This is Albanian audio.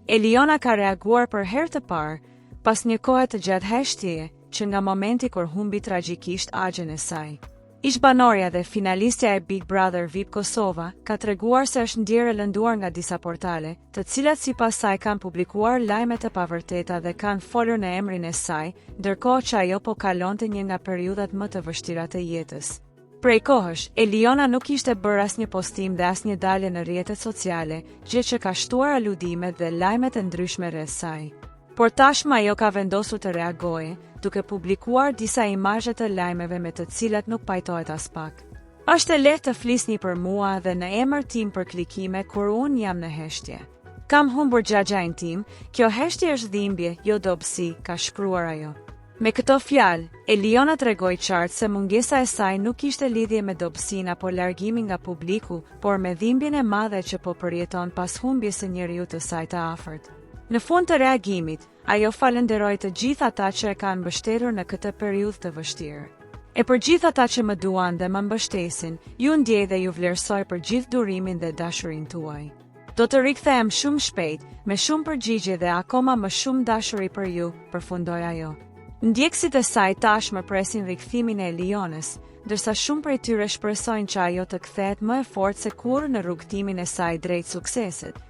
Eliona ka reaguar për herë të parë pas një kohe të gjatë heshtjeje që nga momenti kur humbi tragjikisht agjen e saj. Ish-banorja dhe finalistja e Big Brother VIP Kosova ka treguar se është ndjerë e lënduar nga disa portale, të cilat sipas saj kanë publikuar lajme të pavërteta dhe kanë folur në emrin e saj, ndërkohë që ajo po kalonte një nga periudhat më të vështira të jetës. Prej kohësh, Eliona nuk ishte bërë asnjë postim dhe asnjë dalje në rrjetet sociale, gjë që ka shtuar aludimet dhe lajme të ndryshme rreth saj. Por tashmë ajo ka vendosur të reagojë, duke publikuar disa imazhe të lajmeve me të cilat nuk pajtohet as pak. Është e lehtë të flisni për mua dhe në emër tim për klikime kur unë jam në heshtje. Kam humbur xhaxhain tim, kjo heshtje është dhimbje, jo dobësi, ka shkruar ajo. Me këto fjalë, Eliona tregoi qartë se mungesa e saj nuk ishte lidhje me dobësinë apo largimin nga publiku, por me dhimbjen e madhe që po përjeton pas humbjes së njeriu të saj të afërt. Në fund të reagimit, ajo falenderoi të gjithë ata që e kanë mbështetur në këtë periudhë të vështirë. E për gjithë ata që më duan dhe më mbështesin, ju ndjej dhe ju vlerësoj për gjithë durimin dhe dashurinë tuaj. Do të rikthehem shumë shpejt, me shumë përgjigje dhe akoma më shumë dashuri për ju, përfundoi ajo. Ndjekësit e saj tashmë presin rikthimin e Elionës, ndërsa shumë prej tyre shpresojnë që ajo të kthehet më e fortë se kurrë në rrugtimin e saj drejt suksesit.